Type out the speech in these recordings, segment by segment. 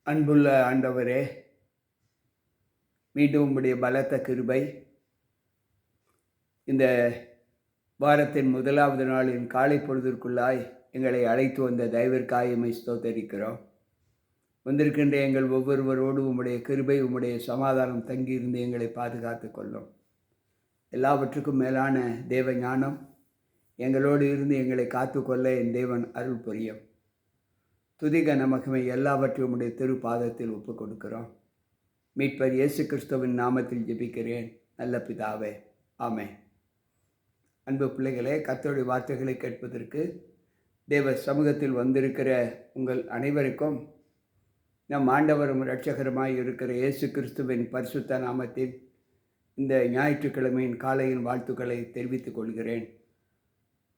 அன்புள்ள ஆண்டவரே, மீண்டும் உம்முடைய பலத்த கிருபை இந்த வாரத்தின் முதலாவது நாளின் காலை பொழுதிற்குள்ளாய் எங்களை அழைத்து வந்த தயவிற்காய் உம்மை ஸ்தோத்தரிக்கிறோம். வந்திருக்கின்ற எங்கள் ஒவ்வொருவரோடு உம்முடைய கிருபை, உம்முடைய சமாதானம் தங்கியிருந்து எங்களை பாதுகாத்து கொள்ளும். எல்லாவற்றுக்கும் மேலான தேவ ஞானம் எங்களோடு இருந்து எங்களை காத்துக்கொள்ள என் தேவன் அருள் புரியும். துதிக நமக்குமை எல்லாவற்றையும் உம்முடைய திருப்பாதத்தில் ஒப்புக் கொடுக்கிறோம். மீட்பர் இயேசு கிறிஸ்துவின் நாமத்தில் ஜெபிக்கிறேன் நல்ல பிதாவே, ஆமென். அன்பு பிள்ளைகளே, கர்த்தருடைய வார்த்தைகளை கேட்பதற்கு தேவ சமூகத்தில் வந்திருக்கிற உங்கள் அனைவருக்கும் நம் ஆண்டவரும் இரட்சகருமாய் இருக்கிற இயேசு கிறிஸ்துவின் பரிசுத்த நாமத்தில் இந்த ஞாயிற்றுக்கிழமையின் காலையின் வாழ்த்துக்களை தெரிவித்துக் கொள்கிறேன்.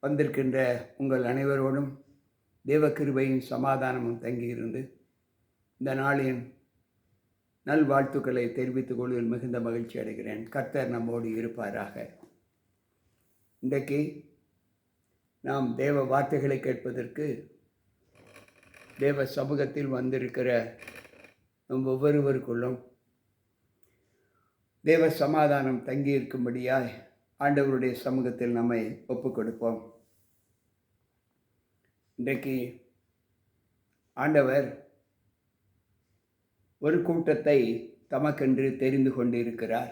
வந்திருக்கின்ற உங்கள் அனைவரோடும் தேவ கிருபையின் சமாதானமும் தங்கியிருந்து இந்த நாளின் நல்வாழ்த்துக்களை தெரிவித்துக் கொள்வதில் மிகுந்த மகிழ்ச்சி அடைகிறேன். கர்த்தர் நம்மோடு இருப்பாராக. இன்றைக்கு நாம் தேவ வார்த்தைகளை கேட்பதற்கு தேவ சமூகத்தில் வந்திருக்கிற நம் ஒவ்வொருவருக்குள்ளும் தேவ சமாதானம் தங்கியிருக்கும்படியாய் ஆண்டவருடைய சமூகத்தில் நம்மை ஒப்புக் கொடுப்போம். இன்றைக்கு ஆண்டவர் ஒரு கூட்டத்தை தமக்கென்று தெரிந்து கொண்டிருக்கிறார்.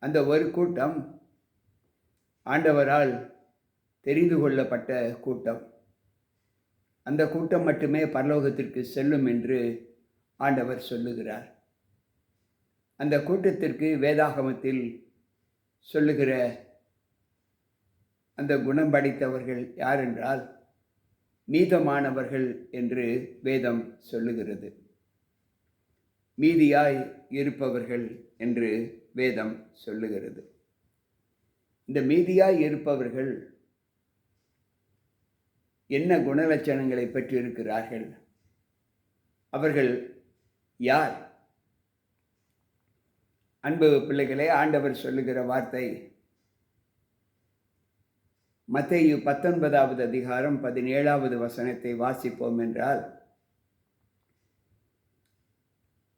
அந்த ஒரு கூட்டம் ஆண்டவரால் தெரிந்து கொள்ளப்பட்ட கூட்டம். அந்த கூட்டம் மட்டுமே பரலோகத்திற்கு செல்லும் என்று ஆண்டவர் சொல்லுகிறார். அந்த கூட்டத்திற்கு வேதாகமத்தில் சொல்லுகிற அந்த குணம் படைத்தவர்கள் யார் என்றால் மீதமானவர்கள் என்று வேதம் சொல்லுகிறது. மீதியாய் இருப்பவர்கள் என்று வேதம் சொல்லுகிறது. இந்த மீதியாய் இருப்பவர்கள் என்ன குணலட்சணங்களை பெற்றிருக்கிறார்கள்? அவர்கள் யார்? அன்பு பிள்ளைகளே, ஆண்டவர் சொல்லுகிற வார்த்தை மத்தேயு 19வது அதிகாரம் 17வது வசனத்தை வாசிப்போம் என்றால்,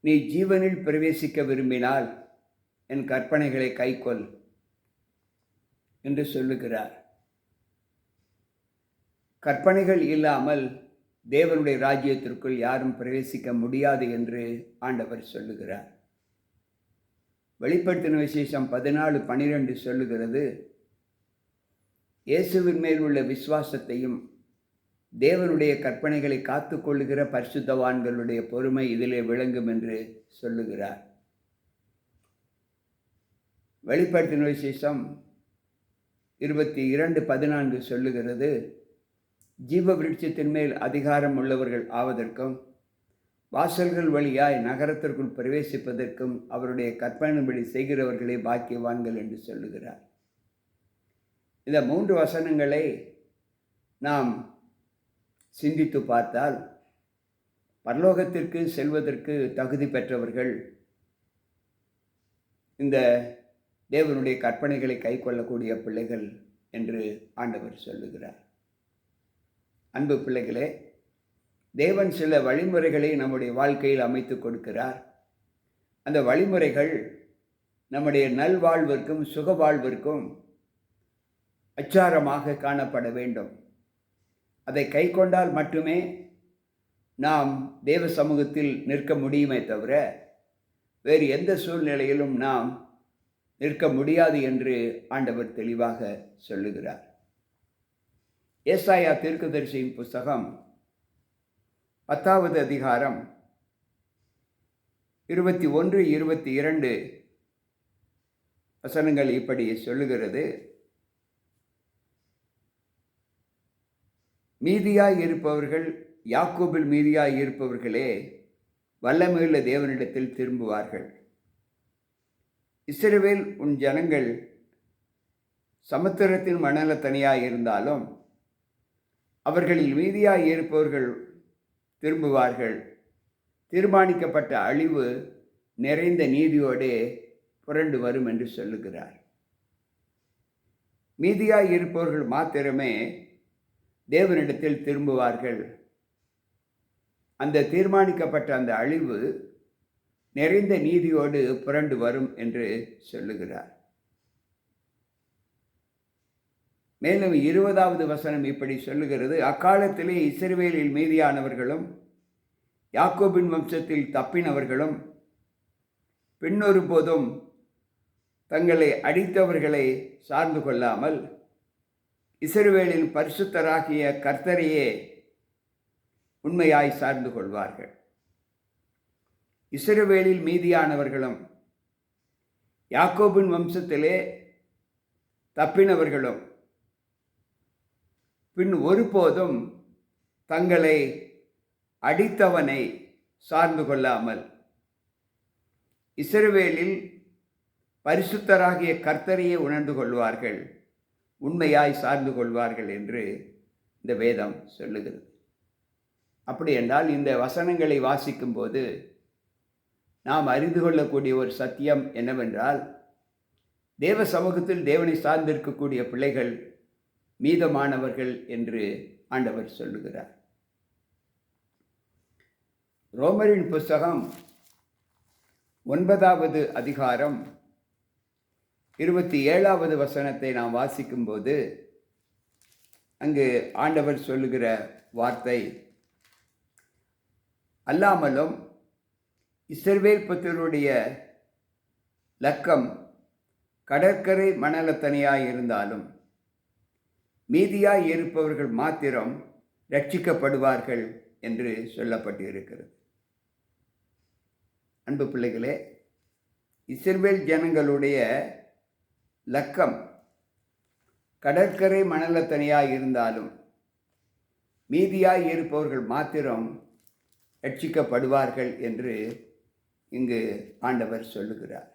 நீ ஜீவனில் பிரவேசிக்க விரும்பினால் என் கற்பனைகளை கைக்கொள் என்று சொல்லுகிறார். கற்பனைகள் இல்லாமல் தேவனுடைய ராஜ்யத்திற்குள் யாரும் பிரவேசிக்க முடியாது என்று ஆண்டவர் சொல்லுகிறார். வெளிப்படுத்தின விசேஷம் 14:12 சொல்லுகிறது, இயேசுவின் மேல் உள்ள விசுவாசத்தையும் தேவனுடைய கற்பனைகளை காத்து கொள்ளுகிற பரிசுத்தவான்களுடைய பொறுமை இதிலே விளங்கும் என்று சொல்லுகிறார். வெளிப்படுத்தின விசேஷம் 22:14 சொல்லுகிறது, ஜீவ விருட்சத்தின் மேல் அதிகாரம் உள்ளவர்கள் ஆவதற்கும் வாசல்கள் வழியாய் நகரத்திற்குள் பிரவேசிப்பதற்கும் அவருடைய கற்பனைப்படி செய்கிறவர்களே பாக்கியவான்கள் என்று சொல்லுகிறார். இந்த 3 வசனங்களை நாம் சிந்தித்து பார்த்தால் பரலோகத்திற்கு செல்வதற்கு தகுதி பெற்றவர்கள் இந்த தேவனுடைய கற்பனைகளை கைக்கொள்ளக்கூடிய பிள்ளைகள் என்று ஆண்டவர் சொல்லுகிறார். அன்பு பிள்ளைகளே, தேவன் சில வழிமுறைகளை நம்முடைய வாழ்க்கையில் அமைத்து கொடுக்கிறார். அந்த வழிமுறைகள் நம்முடைய நல்வாழ்விற்கும் சுகவாழ்விற்கும் அச்சாரமாக காணப்பட வேண்டும். அதை கை கொண்டால் மட்டுமே நாம் தேவ சமூகத்தில் நிற்க முடியுமே தவிர வேறு எந்த சூழ்நிலையிலும் நாம் நிற்க முடியாது என்று ஆண்டவர் தெளிவாக சொல்லுகிறார். ஏசாயா தீர்க்கதரிசியின் புஸ்தகம் 10வது அதிகாரம் 21, 22 வசனங்கள் இப்படி சொல்லுகிறது, மீதியாய் இருப்பவர்கள், யாக்கோபில் மீதியாய் இருப்பவர்களே வல்லமையுள்ள தேவனிடத்தில் திரும்புவார்கள். இஸ்ரவேல் உன் ஜனங்கள் சமுத்திரத்தின் மணல தனியாய் இருந்தாலும் அவர்களில் மீதியாய் இருப்பவர்கள் திரும்புவார்கள். தீர்மானிக்கப்பட்ட அழிவு நிறைந்த நீதியோடே புரண்டு வரும் என்று சொல்லுகிறார். மீதியாய் இருப்பவர்கள் மாத்திரமே தேவனிடத்தில் திரும்புவார்கள். அந்த தீர்மானிக்கப்பட்ட அந்த அழிவு நிறைந்த நீதியோடு புரண்டு வரும் என்று சொல்லுகிறார். மேலும் 20வது வசனம் இப்படி சொல்லுகிறது, அக்காலத்திலே இஸ்ரவேலில் மீதியானவர்களும் யாக்கோபின் வம்சத்தில் தப்பினவர்களும் பின்னொருபோதும் தங்களை அடித்தவர்களை சார்ந்து கொள்ளாமல் இஸ்ரவேலின் பரிசுத்தராகிய கர்த்தரையே உண்மையாய் சார்ந்து கொள்வார்கள். இஸ்ரவேலில் மீதியானவர்களும் யாக்கோபின் வம்சத்திலே தப்பினவர்களும் பின் ஒருபோதும் தங்களை அடித்தவனை சார்ந்து கொள்ளாமல் இஸ்ரவேலில் பரிசுத்தராகிய கர்த்தரையே உணர்ந்து கொள்வார்கள், உண்மையாய் சார்ந்து கொள்வார்கள் என்று இந்த வேதம் சொல்லுகிறது. அப்படி என்றால் இந்த வசனங்களை வாசிக்கும்போது நாம் அறிந்து கொள்ளக்கூடிய ஒரு சத்தியம் என்னவென்றால், தேவ சமூகத்தில் தேவனை சார்ந்திருக்கக்கூடிய பிள்ளைகள் மீதமானவர்கள் என்று ஆண்டவர் சொல்லுகிறார். ரோமரின் புஸ்தகம் 9வது அதிகாரம் 27வது வசனத்தை நாம் வாசிக்கும்போது அங்கு ஆண்டவர் சொல்லுகிற வார்த்தை, அல்லாமலும் இஸ்ரவேல் புத்திரருடைய லக்கம் கடற்கரை மணலத்தனையாய் இருந்தாலும் மீதியாய் இருப்பவர்கள் மாத்திரம் ரட்சிக்கப்படுவார்கள் என்று சொல்லப்பட்டிருக்கிறது. அன்பு பிள்ளைகளே, இஸ்ரவேல் ஜனங்களுடைய லக்கம் கடற்கரை மணலத்தனையாய் இருந்தாலும் மீதியாய் இருப்பவர்கள் மாத்திரம் ரட்சிக்கப்படுவார்கள் என்று இங்கு ஆண்டவர் சொல்லுகிறார்.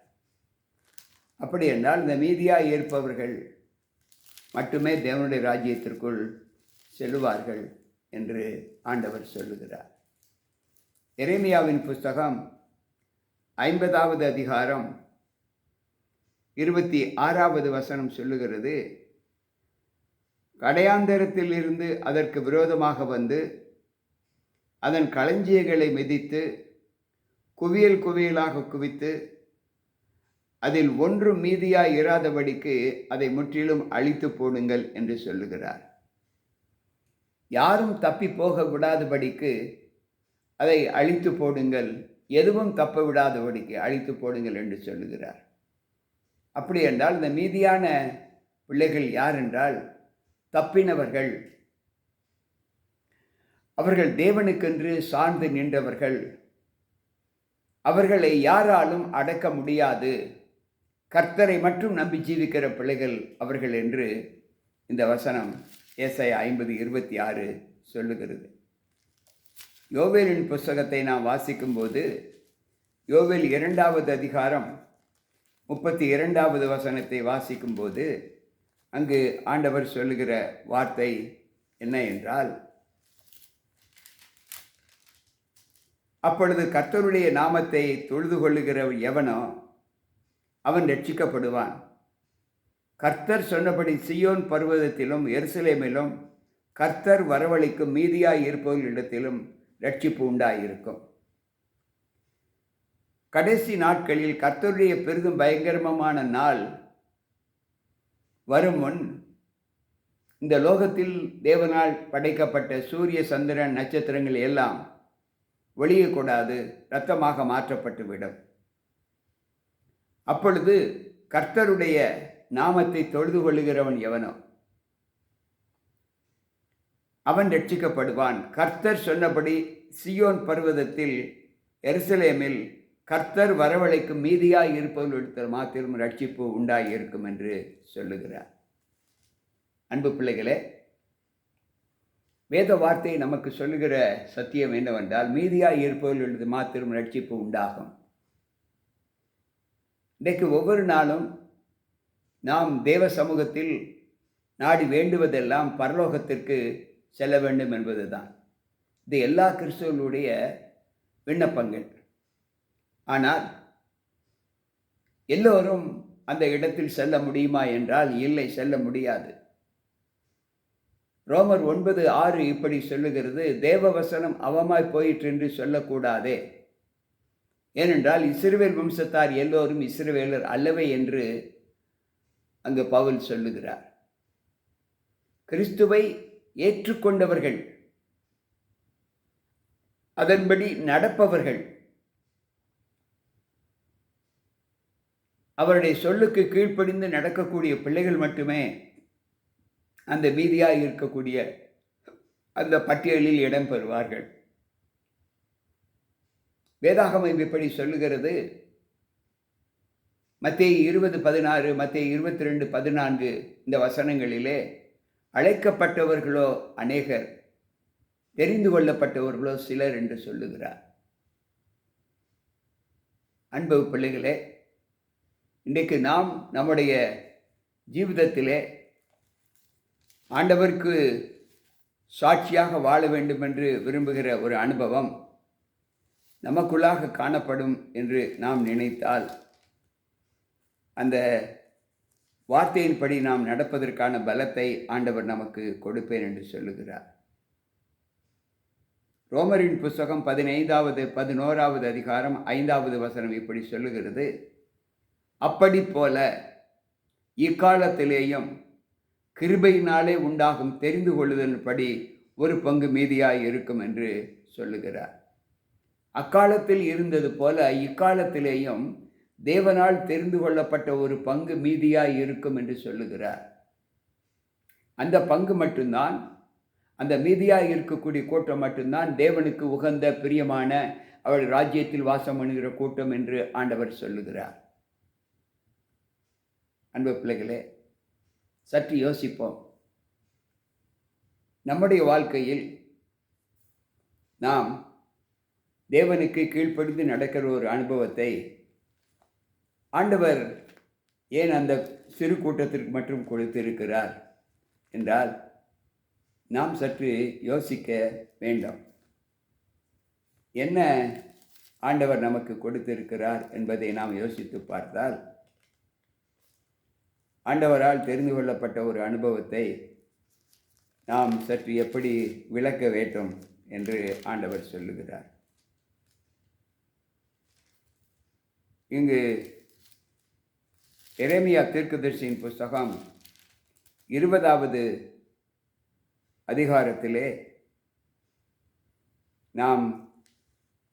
அப்படி என்றால் இந்த மீதியாய் இருப்பவர்கள் மட்டுமே தேவனுடைய ராஜ்யத்திற்குள் செல்லுவார்கள் என்று ஆண்டவர் சொல்லுகிறார். எரேமியாவின் புஸ்தகம் 50வது அதிகாரம் 26வது வசனம் சொல்லுகிறது, கடையாந்தரத்தில் இருந்து அதற்கு விரோதமாக வந்து அதன் களஞ்சியங்களை மிதித்து குவியல் குவியலாக குவித்து அதில் ஒன்று மீதியாய் இராதபடிக்கு அதை முற்றிலும் அழித்து போடுங்கள் என்று சொல்லுகிறார். யாரும் தப்பி போக விடாதபடிக்கு அதை அழித்து போடுங்கள், எதுவும் தப்ப விடாதபடிக்கு அழித்து போடுங்கள் என்று சொல்லுகிறார். அப்படி என்றால் இந்த மீதியான பிள்ளைகள் யார் என்றால் தப்பினவர்கள், அவர்கள் தேவனுக்கென்று சார்ந்து நின்றவர்கள், அவர்களை யாராலும் அடக்க முடியாது, கர்த்தரை மட்டும் நம்பி ஜீவிக்கிற பிள்ளைகள் அவர்கள் என்று இந்த வசனம் ஏசாயா 50:26 சொல்லுகிறது. யோவேலின் புஸ்தகத்தை நாம் வாசிக்கும்போது யோவேல் 2வது அதிகாரம் 32வது வசனத்தை வாசிக்கும்போது அங்கு ஆண்டவர் சொல்லுகிற வார்த்தை என்ன என்றால், அப்பொழுது கர்த்தருடைய நாமத்தை தொழுது கொள்ளுகிற எவனோ அவன் ரட்சிக்கப்படுவான். கர்த்தர் சொன்னபடி சீயோன் பர்வதத்திலும் எருசலேமிலும் கர்த்தர் வரவழைக்கும் மீதியாய் இருப்பவர்களிடத்திலும் ரட்சிப்பு உண்டாயிருக்கும். கடைசி நாட்களில் கர்த்தருடைய பெரிதும் பயங்கரமான நாள் வரும் முன் இந்த லோகத்தில் தேவனால் படைக்கப்பட்ட சூரிய சந்திரன் நட்சத்திரங்கள் எல்லாம் ஒளியக்கூடாது, இரத்தமாக மாற்றப்பட்டுவிடும். அப்பொழுது கர்த்தருடைய நாமத்தை தொழுது கொள்ளுகிறவன் எவனோ அவன் ரட்சிக்கப்படுவான். கர்த்தர் சொன்னபடி சீயோன் பர்வதத்தில் எருசலேமில் கர்த்தர் வரவழைக்கும் மீதியாய் இருப்பவர்களிடத்தில் மாத்திரம் ரட்சிப்பு உண்டாயிருக்கும் என்று சொல்லுகிறார். அன்பு பிள்ளைகளே, வேத வார்த்தை நமக்கு சொல்லுகிற சத்தியம் என்னவென்றால், மீதியாய் இருப்பவர்களிடத்தில் மாத்திரம் ரட்சிப்பு உண்டாகும். இன்றைக்கு ஒவ்வொரு நாளும் நாம் தேவ சமூகத்தில் நாடி வேண்டுவதெல்லாம் பரலோகத்திற்கு செல்ல வேண்டும் என்பதுதான். இது எல்லா கிறிஸ்தவர்களுடைய விண்ணப்பங்கள். ஆனால் எல்லோரும் அந்த இடத்தில் செல்ல முடியுமா என்றால் இல்லை, செல்ல முடியாது. ரோமர் 9:6 இப்படி சொல்லுகிறது, தேவ வசனம் அவமாய் போயிற்று என்று சொல்லக்கூடாதே. ஏனென்றால் இஸ்ரவேல் வம்சத்தார் எல்லோரும் இஸ்ரவேலர் அல்லவே என்று அங்கு பவுல் சொல்லுகிறார். கிறிஸ்துவை ஏற்றுக்கொண்டவர்கள், அதன்படி நடப்பவர்கள், அவருடைய சொல்லுக்கு கீழ்ப்படிந்து நடக்கக்கூடிய பிள்ளைகள் மட்டுமே அந்த மீதியாக இருக்கக்கூடிய அந்த பட்டியலில் இடம் பெறுவார்கள். வேதாகமம் இப்படி சொல்லுகிறது. மத்தேயு 20:16, மத்தேயு 22:14 இந்த வசனங்களிலே அழைக்கப்பட்டவர்களோ அநேகர், தெரிந்து கொள்ளப்பட்டவர்களோ சிலர் என்று சொல்லுகிறார். அன்பு பிள்ளைகளே, இன்றைக்கு நாம் நம்முடைய ஜீவிதத்திலே ஆண்டவருக்கு சாட்சியாக வாழ வேண்டும் என்று விரும்புகிற ஒரு அனுபவம் நமக்குள்ளாக காணப்படும் என்று நாம் நினைத்தால், அந்த வார்த்தையின்படி நாம் நடப்பதற்கான பலத்தை ஆண்டவர் நமக்கு கொடுப்பேன் என்று சொல்லுகிறார். ரோமரின் புஸ்தகம் 15-11 அதிகாரம் 5வது வசனம் இப்படி சொல்லுகிறது, அப்படி போல இக்காலத்திலேயும் கிருபையினாலே உண்டாகும் தெரிந்து கொள்ளுதல்படி ஒரு பங்கு மீதியாய் இருக்கும் என்று சொல்லுகிறார். அக்காலத்தில் இருந்தது போல இக்காலத்திலேயும் தேவனால் தெரிந்து கொள்ளப்பட்ட ஒரு பங்கு மீதியாய் இருக்கும் என்று சொல்லுகிறார். அந்த பங்கு மட்டும்தான், அந்த மீதியாய் இருக்கக்கூடிய கூட்டம் மட்டும்தான் தேவனுக்கு உகந்த பிரியமான அவர் ராஜ்யத்தில் வாசம் பண்ணுகிற கூட்டம் என்று ஆண்டவர் சொல்லுகிறார். அன்பு பிள்ளைகளே, சற்று யோசிப்போம். நம்முடைய வாழ்க்கையில் நாம் தேவனுக்கு கீழ்ப்படிந்து நடக்கிற ஒரு அனுபவத்தை ஆண்டவர் ஏன் அந்த சிறு கூட்டத்திற்கு மட்டும் கொடுத்திருக்கிறார் என்றால், நாம் சற்று யோசிக்க வேண்டும். என்ன ஆண்டவர் நமக்கு கொடுத்திருக்கிறார் என்பதை நாம் யோசித்து பார்த்தால், ஆண்டவரால் தெரிந்து கொள்ளப்பட்ட ஒரு அனுபவத்தை நாம் சற்று எப்படி விளக்க வேண்டும் என்று ஆண்டவர் சொல்லுகிறார். இங்கு எரேமியா தீர்க்கதரிசியின் புஸ்தகம் 20வது அதிகாரத்திலே நாம்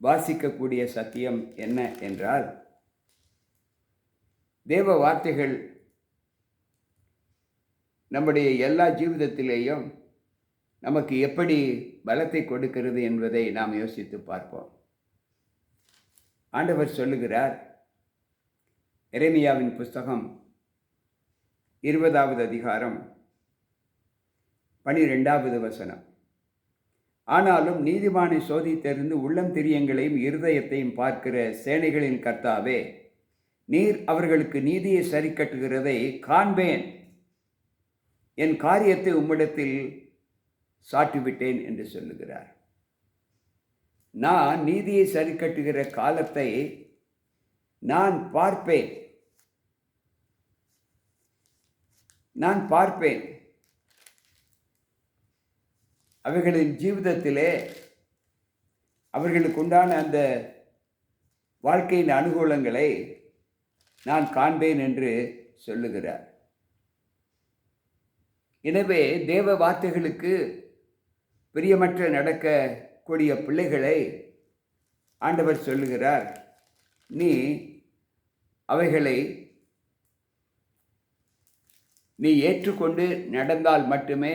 வாசிக்கக்கூடிய சத்தியம் என்ன என்றால், தேவ வார்த்தைகள் நம்முடைய எல்லா ஜீவிதத்திலேயும் நமக்கு எப்படி பலத்தை கொடுக்கிறது என்பதை நாம் யோசித்து பார்ப்போம். ஆண்டவர் சொல்லுகிறார், எரேமியாவின் புஸ்தகம் 20வது அதிகாரம் 12வது வசனம், ஆனாலும் நீதிமானை சோதித்தறிந்து உள்ளம் திரியங்களையும் இருதயத்தையும் பார்க்கிற சேனைகளின் கர்த்தாவே, நீர் அவர்களுக்கு நீதியை சரி கட்டுகிறதை காண்பேன், என் காரியத்தை உம்மிடத்தில் சாட்டிவிட்டேன் என்று சொல்லுகிறார். நான் நீதியை சரி கட்டுகிற காலத்தை நான் பார்ப்பேன். அவர்களின் ஜீவிதத்திலே அவர்களுக்கு உண்டான அந்த வாழ்க்கையின் அனுகூலங்களை நான் காண்பேன் என்று சொல்லுகிறார். எனவே தேவ வார்த்தைகளுக்கு பிரியமற்ற நடக்கக்கூடிய பிள்ளைகளை ஆண்டவர் சொல்லுகிறார், நீ அவைகளை நீ ஏற்றுக்கொண்டு நடந்தால் மட்டுமே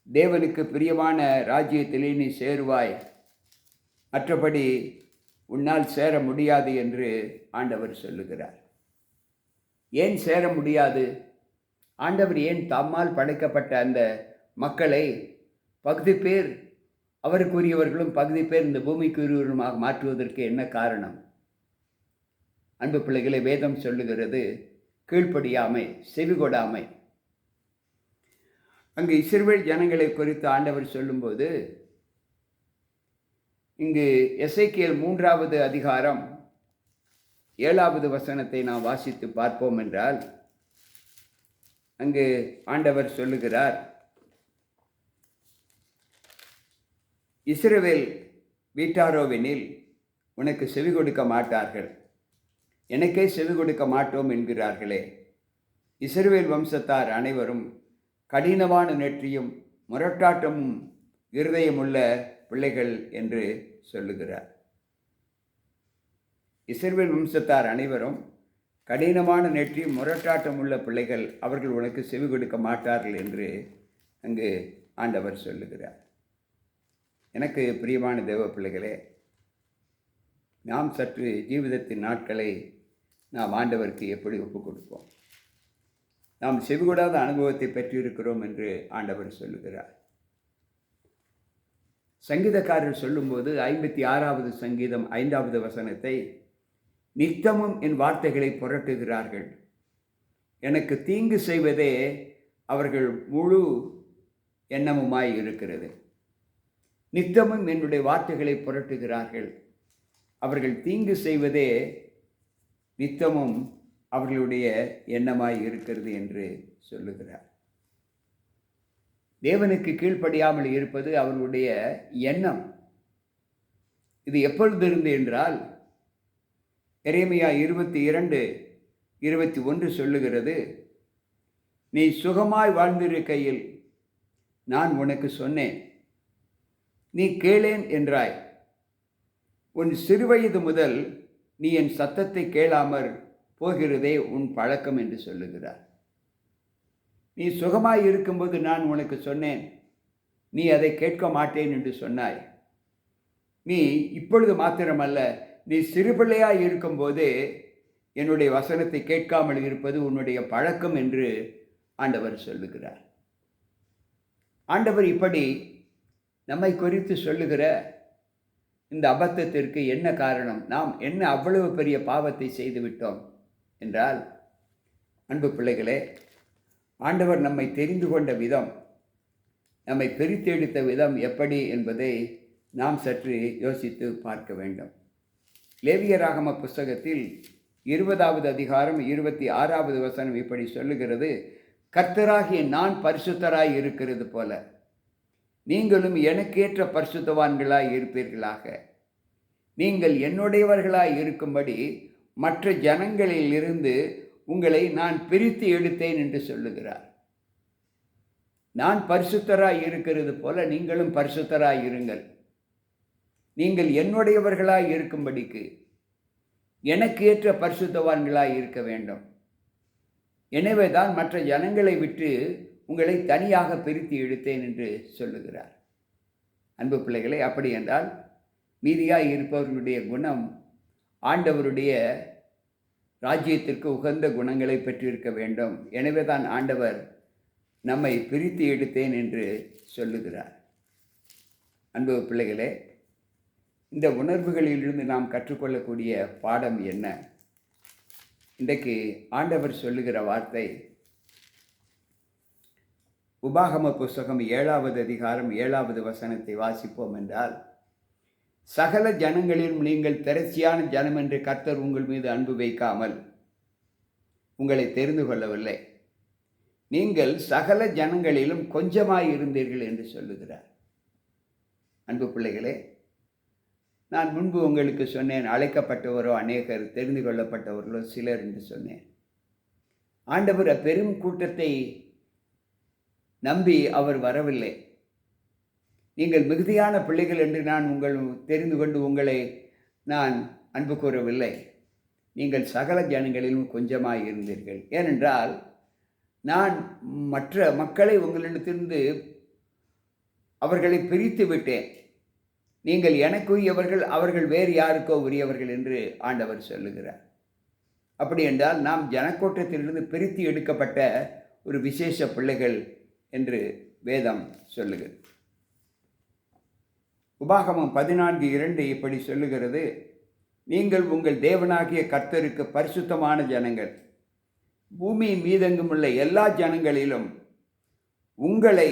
தேவனுக்கு பிரியமான ராஜ்யத்திலே நீ சேருவாய், மற்றபடி உன்னால் சேர முடியாது என்று ஆண்டவர் சொல்லுகிறார். ஏன் சேர முடியாது? ஆண்டவர் ஏன் தம்மால் படைக்கப்பட்ட அந்த மக்களை பகுதி பேர் அவருக்குரியவர்களும் பகுதி பேர் இந்த பூமிக்குரியவர்களுமாக மாற்றுவதற்கு என்ன காரணம்? அன்பு பிள்ளைகளை, வேதம் சொல்லுகிறது கீழ்ப்படியாமை, செவிகொடாமை. அங்கு இஸ்ரவேல் ஜனங்களை குறித்து ஆண்டவர் சொல்லும்போது, இங்கு எசேக்கியேல் 3வது அதிகாரம் 7வது வசனத்தை நாம் வாசித்து பார்ப்போம் என்றால், அங்கு ஆண்டவர் சொல்லுகிறார், இஸ்ரவேல் வீட்டாரோவெனில் உனக்கு செவி கொடுக்க மாட்டார்கள், எனக்கே செவி கொடுக்க மாட்டோம் என்கிறார்களே. இஸ்ரவேல் வம்சத்தார் அனைவரும் கடினமான நெற்றியும் முரட்டாட்டமும் இருதயமுள்ள பிள்ளைகள் என்று சொல்லுகிறார். இஸ்ரவேல் வம்சத்தார் அனைவரும் கடினமான நெற்றியும் முரட்டாட்டம் உள்ள பிள்ளைகள், அவர்கள் உனக்கு செவி கொடுக்க மாட்டார்கள் என்று அங்கு ஆண்டவர் சொல்லுகிறார். எனக்கு பிரியமான தேவ பிள்ளைகளே, நாம் சற்று ஜீவிதத்தின் நாட்களை நாம் ஆண்டவருக்கு எப்படி ஒப்புக் கொடுப்போம்? நாம் செவிகொடாத அனுபவத்தை பெற்றிருக்கிறோம் என்று ஆண்டவர் சொல்லுகிறார். சங்கீதக்காரர் சொல்லும்போது 56வது சங்கீதம் 5வது வசனத்தை, நித்தமும் என் வார்த்தைகளை புரட்டுகிறார்கள், எனக்கு தீங்கு செய்வதே அவர்கள் முழு எண்ணமுமாய் இருக்கிறது. நித்தமும் என்னுடைய வார்த்தைகளை புரட்டுகிறார்கள், அவர்கள் தீங்கு செய்வதே நித்தமும் அவர்களுடைய எண்ணமாய் இருக்கிறது என்று சொல்லுகிறார். தேவனுக்கு கீழ்ப்படியாமல் இருப்பது அவர்களுடைய எண்ணம். இது எப்பொழுதிருந்து என்றால், எரேமியா 22:21 சொல்லுகிறது, நீ சுகமாய் வாழ்ந்திருக்கையில் நான் உனக்கு சொன்னேன், நீ கேளேன் என்றாய். உன் சிறுவயது முதல் நீ என் சத்தத்தை கேளாமற் போகிறதே உன் பழக்கம் என்று சொல்லுகிறார். நீ சுகமாய் இருக்கும்போது நான் உனக்கு சொன்னேன், நீ அதை கேட்க மாட்டேன் என்று சொன்னாய். நீ இப்பொழுது மாத்திரமல்ல, நீ சிறுபிள்ளையாய் இருக்கும்போதே என்னுடைய வசனத்தை கேட்காமல் இருப்பது உன்னுடைய பழக்கம் என்று ஆண்டவர் சொல்லுகிறார். ஆண்டவர் இப்படி நம்மை குறித்து சொல்லுகிற இந்த அபத்தத்திற்கு என்ன காரணம்? நாம் என்ன அவ்வளவு பெரிய பாவத்தை செய்துவிட்டோம் என்றால், அன்பு பிள்ளைகளே, ஆண்டவர் நம்மை தெரிந்து கொண்ட விதம், நம்மை பிரித்தெடுத்த விதம் எப்படி என்பதை நாம் சற்று யோசித்து பார்க்க வேண்டும். லேவியராகம புஸ்தகத்தில் 20வது அதிகாரம் 26வது வசனம் இப்படி சொல்லுகிறது, கர்த்தராகிய நான் பரிசுத்தராய் இருக்கிறது போல நீங்களும் எனக்கேற்ற பரிசுத்தவான்களாய் இருப்பீர்களாக. நீங்கள் என்னுடையவர்களாய் இருக்கும்படி மற்ற ஜனங்களிலிருந்து உங்களை நான் பிரித்து எடுத்தேன் என்று சொல்லுகிறார். நான் பரிசுத்தராய் இருக்கிறது போல நீங்களும் பரிசுத்தராய் இருங்கள். நீங்கள் என்னுடையவர்களாய் இருக்கும்படிக்கு எனக்கு ஏற்ற பரிசுத்தவான்களாய் இருக்க வேண்டும். எனவே தான் மற்ற ஜனங்களை விட்டு உங்களை தனியாக பிரித்து எடுத்தேன் என்று சொல்லுகிறார். அன்பு பிள்ளைகளை, அப்படி என்றால் மீதியாய் இருப்பவர்களுடைய குணம் ஆண்டவருடைய ராஜ்யத்திற்கு உகந்த குணங்களை பெற்றிருக்க வேண்டும். எனவே தான் ஆண்டவர் நம்மை பிரித்து எடுத்தேன் என்று சொல்லுகிறார். அன்பு பிள்ளைகளே, இந்த உணர்வுகளிலிருந்து நாம் கற்றுக்கொள்ளக்கூடிய பாடம் என்ன? இன்றைக்கு ஆண்டவர் சொல்லுகிற வார்த்தை, உபாகம புஸ்தகம் 7வது அதிகாரம் 7வது வசனத்தை வாசிப்போம் என்றால், சகல ஜனங்களிலும் நீங்கள் திரட்சியான ஜனம் என்று கர்த்தர் உங்கள் மீது அன்பு வைக்காமல் உங்களை தெரிந்து கொள்ளவில்லை, நீங்கள் சகல ஜனங்களிலும் கொஞ்சமாய் இருந்தீர்கள் என்று சொல்லுகிறார். அன்பு பிள்ளைகளே, நான் முன்பு உங்களுக்கு சொன்னேன், அழைக்கப்பட்டவரோ அநேகர், தெரிந்து கொள்ளப்பட்டவர்களோ சிலர் என்று சொன்னேன். ஆண்டவர் பெரும் கூட்டத்தை நம்பி அவர் வரவில்லை. நீங்கள் மிகுதியான பிள்ளைகள் என்று நான் தெரிந்து கொண்டு உங்களை நான் அன்பு கூறவில்லை. நீங்கள் சகல ஜனங்களிலும் கொஞ்சமாய் இருந்தீர்கள். ஏனென்றால் நான் மற்ற மக்களை உங்களிடத்திலிருந்து அவர்களை பிரித்து விட்டேன். நீங்கள் எனக்கு உரியவர்கள், அவர்கள் வேறு யாருக்கோ உரியவர்கள் என்று ஆண்டவர் சொல்லுகிறார். அப்படி என்றால் நாம் ஜனக்கூட்டத்திலிருந்து பிரித்து எடுக்கப்பட்ட ஒரு விசேஷ பிள்ளைகள் என்று வேதம் சொல்லுகிறது. உபாகமம் 14:2 இப்படி சொல்லுகிறது, நீங்கள் உங்கள் தேவனாகிய கர்த்தருக்கு பரிசுத்தமான ஜனங்கள், பூமியின் மீதெங்கும் உள்ள எல்லா ஜனங்களிலும் உங்களை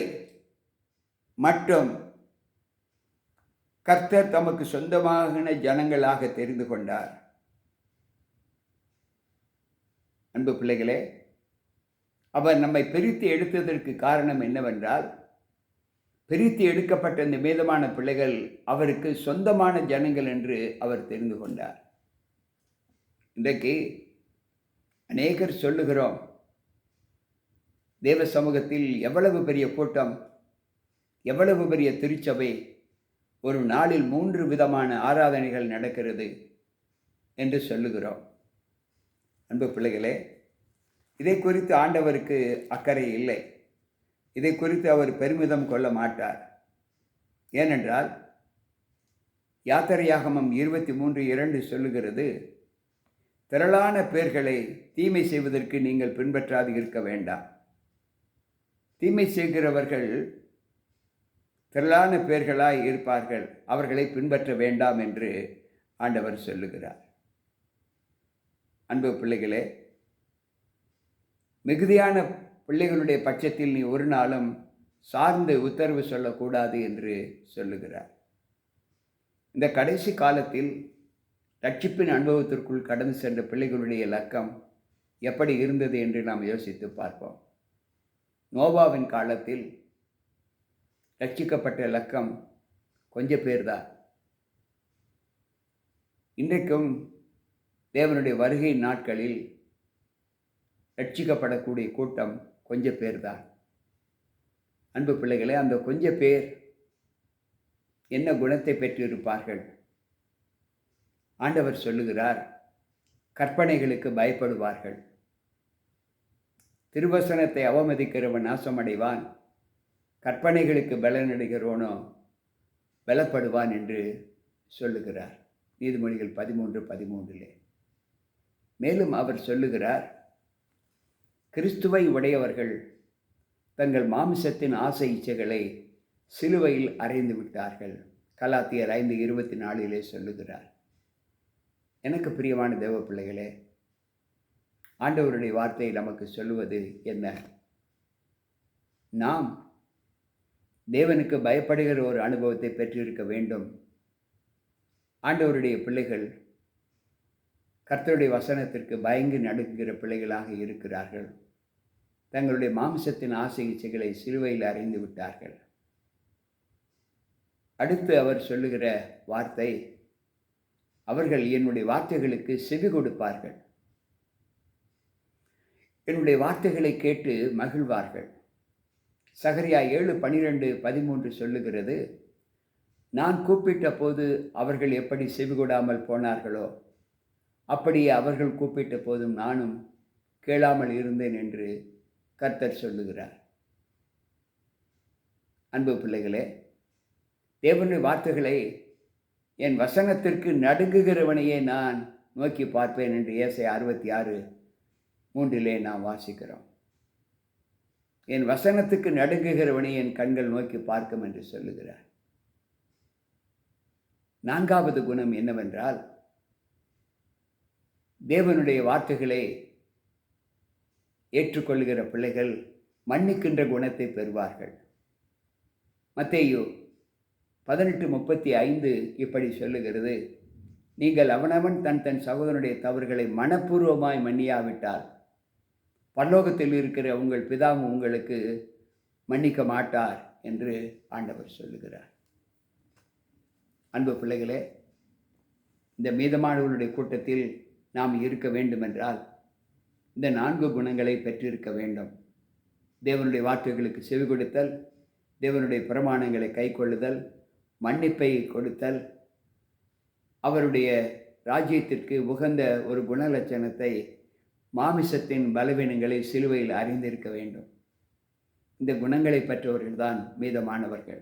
மட்டும் கர்த்தர் தமக்கு சொந்தமான ஜனங்களாக தெரிந்து கொண்டார். அன்பு பிள்ளைகளே, அவர் நம்மை பிரித்து எடுத்ததற்கு காரணம் என்னவென்றால், பிரித்து எடுக்கப்பட்ட இந்த மீதமான பிள்ளைகள் அவருக்கு சொந்தமான ஜனங்கள் என்று அவர் தெரிந்து கொண்டார். இன்றைக்கு அநேகர் சொல்லுகிறோம், தேவ சமூகத்தில் எவ்வளவு பெரிய கூட்டம், எவ்வளவு பெரிய திருச்சபை, ஒரு நாளில் 3 விதமான ஆராதனைகள் நடக்கிறது என்று சொல்லுகிறோம். அன்பு பிள்ளைகளே, இதை குறித்து ஆண்டவருக்கு அக்கறை இல்லை. இதை குறித்து அவர் பெருமிதம் கொள்ள மாட்டார். ஏனென்றால் யாத்திரையாகமம் 23:2 சொல்லுகிறது, திரளான பேர்களை தீமை செய்வதற்கு நீங்கள் பின்பற்றாது இருக்க வேண்டாம். தீமை செய்கிறவர்கள் திரளான பேர்களாய் இருப்பார்கள், அவர்களை பின்பற்ற வேண்டாம் என்று ஆண்டவர் சொல்லுகிறார். அன்பு பிள்ளைகளே, மிகுதியான பிள்ளைகளுடைய பட்சத்தில் நீ ஒரு நாளும் சார்ந்து உத்தரவு சொல்லக்கூடாது என்று சொல்லுகிறார். இந்த கடைசி காலத்தில் ரட்சிப்பின் அனுபவத்திற்குள் கடந்து சென்ற பிள்ளைகளுடைய இலக்கம் எப்படி இருந்தது என்று நாம் யோசித்து பார்ப்போம். நோவாவின் காலத்தில் ரட்சிக்கப்பட்ட இலக்கம் கொஞ்சம் பேர்தான். இன்றைக்கும் தேவனுடைய வருகை நாட்களில் ரட்சிக்கப்படக்கூடிய கூட்டம் கொஞ்சம் பேர்தான். அன்பு பிள்ளைகளே, அந்த கொஞ்சம் பேர் என்ன குணத்தை பெற்றிருப்பார்கள்? ஆண்டவர் சொல்லுகிறார், கற்பனைகளுக்கு பயப்படுவார்கள். திருவசனத்தை அவமதிக்கிறவன் நாசமடைவான், கற்பனைகளுக்கு பலனடைகிறவனோ பலப்படுவான் என்று சொல்லுகிறார். நீதிமொழிகள் 13:13. மேலும் அவர் சொல்லுகிறார், கிறிஸ்துவை உடையவர்கள் தங்கள் மாமிசத்தின் ஆசை இச்சைகளை சிலுவையில் அறைந்து விட்டார்கள். கலாத்தியர் 5:24 சொல்லுகிறார். எனக்கு பிரியமான தேவ பிள்ளைகளே, ஆண்டவருடைய வார்த்தை நமக்கு சொல்லுவது என்ன? நாம் தேவனுக்கு பயப்படுகிற ஒரு அனுபவத்தை பெற்றிருக்க வேண்டும். ஆண்டவருடைய பிள்ளைகள் கர்த்தருடைய வசனத்திற்கு பயந்து நடுங்குகிற பிள்ளைகளாக இருக்கிறார்கள். தங்களுடைய மாம்சத்தின் ஆசை இச்சைகளை சிலுவையில் அறைந்து விட்டார்கள். அடுத்து அவர் சொல்லுகிற வார்த்தை, அவர்கள் என்னுடைய வார்த்தைகளுக்கு செவி கொடுப்பார்கள், என்னுடைய வார்த்தைகளை கேட்டு மகிழ்வார்கள். சகரியா 7:12-13 சொல்லுகிறது, நான் கூப்பிட்ட போது அவர்கள் எப்படி செவி கொடாமல் போனார்களோ அப்படியே அவர்கள் கூப்பிட்ட போதும் நானும் கேளாமல் இருந்தேன் என்று கர்த்தர் சொல்லுகிறார். அன்பு பிள்ளைகளே, தேவனுடைய வார்த்தைகளை, என் வசனத்திற்கு நடுங்குகிறவனையே நான் நோக்கி பார்ப்பேன் என்று ஏசாயா 66:3 நாம் வாசிக்கிறோம். என் வசனத்துக்கு நடுங்குகிறவனை என் கண்கள் நோக்கி பார்க்கும் என்று சொல்லுகிறார். 4வது குணம் என்னவென்றால், தேவனுடைய வார்த்தைகளை ஏற்றுக்கொள்கிற பிள்ளைகள் மன்னிக்கின்ற குணத்தை பெறுவார்கள். மத்தேயு 18:35 இப்படி சொல்லுகிறது, நீங்கள் அவனவன் தன் சகோதரனுடைய தவறுகளை மனப்பூர்வமாய் மன்னியாவிட்டால் பரலோகத்தில் இருக்கிற உங்கள் பிதாவும் உங்களுக்கு மன்னிக்க மாட்டார் என்று ஆண்டவர் சொல்லுகிறார். அன்பு பிள்ளைகளே, இந்த மீதமானவர்களுடைய கூட்டத்தில் நாம் இருக்க வேண்டுமென்றால் இந்த 4 குணங்களை பெற்றிருக்க வேண்டும். தேவனுடைய வார்த்தைகளுக்கு செவி கொடுத்தல், தேவனுடைய பிரமாணங்களை கைக்கொள்ளுதல், மன்னிப்பை கொடுத்தல், அவருடைய ராஜ்யத்திற்கு உகந்த ஒரு குணலட்சணத்தை, மாமிசத்தின் பலவீனங்களை சிலுவையில் அறிந்திருக்க வேண்டும். இந்த குணங்களை பெற்றவர்கள்தான் மீதமானவர்கள்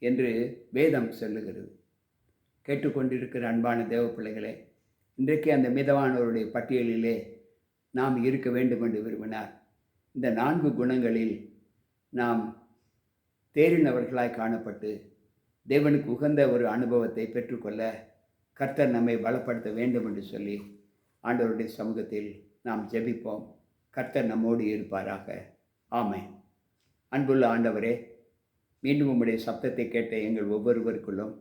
என்று வேதம் சொல்லுகிறது. கேட்டுக்கொண்டிருக்கிற அன்பான தேவ பிள்ளைகளே, இன்றைக்கு அந்த மீதமானவருடைய பட்டியலிலே நாம் இருக்க வேண்டும் என்று விரும்பினார் இந்த 4 குணங்களில் நாம் தேறினவர்களாய் காணப்பட்டு தேவனுக்கு உகந்த ஒரு அனுபவத்தை பெற்றுக்கொள்ள கர்த்தர் நம்மை பலப்படுத்த வேண்டும் என்று சொல்லி ஆண்டவருடைய சமூகத்தில் நாம் ஜெபிப்போம். கர்த்தர் நம்மோடு இருப்பாராக. ஆமென். அன்புள்ள ஆண்டவரே, மீண்டும் உம்முடைய சப்தத்தை கேட்ட எங்கள் ஒவ்வொருவருக்குள்ளும்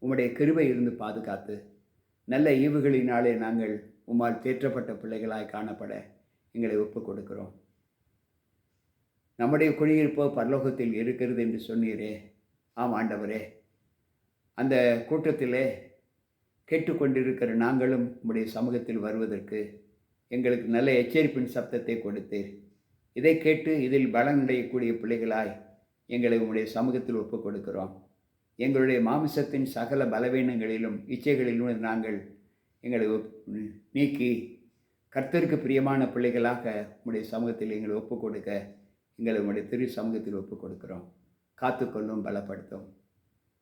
உம்முடைய கிருபை இருந்து பாதுகாத்து நல்ல ஈவுகளினாலே நாங்கள் உம்மால் தேற்றப்பட்ட பிள்ளைகளாய் காணப்பட எங்களை ஒப்புக் கொடுக்கிறோம். நம்முடைய குடியிருப்போ பரலோகத்தில் இருக்கிறது என்று சொன்னீரே. ஆம் ஆண்டவரே, அந்த கூட்டத்திலே கேட்டுக்கொண்டிருக்கிற நாங்களும் உம்முடைய சமூகத்தில் வருவதற்கு எங்களுக்கு நல்ல எச்சரிப்பின் சப்தத்தை கொடுத்தீர். இதை கேட்டு இதில் பலனடையக்கூடிய பிள்ளைகளாய் எங்களை உம்முடைய சமூகத்தில் ஒப்புக் கொடுக்கிறோம். எங்களுடைய மாமிசத்தின் சகல பலவீனங்களிலும் இச்சைகளிலும் நாங்கள் எங்களை நீக்கி கர்த்தருக்கு பிரியமான பிள்ளைகளாக உம்முடைய சமூகத்தில் எங்களை ஒப்புக் கொடுக்க எங்களை உம்முடைய திரு சமூகத்தில் ஒப்புக் கொடுக்கிறோம். காத்துக்கொள்ளும், பலப்படுத்தும்.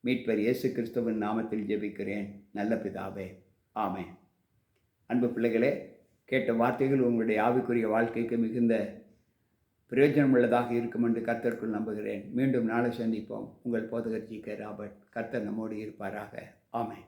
மீட்பர் இயேசு கிறிஸ்துவின் நாமத்தில் ஜெபிக்கிறேன் நல்ல பிதாவே, ஆமென். அன்பு பிள்ளைகளே, கேட்ட வார்த்தைகள் உங்களுடைய ஆவிக்குரிய வாழ்க்கைக்கு மிகுந்த பிரயோஜனம் உள்ளதாக இருக்கும் என்று கர்த்தருக்குள் நம்புகிறேன். மீண்டும் நாளை சந்திப்போம். உங்கள் போதகர் ஜி.கே. ராபர்ட். கர்த்தர் நம்மோடு இருப்பாராக. ஆமென்.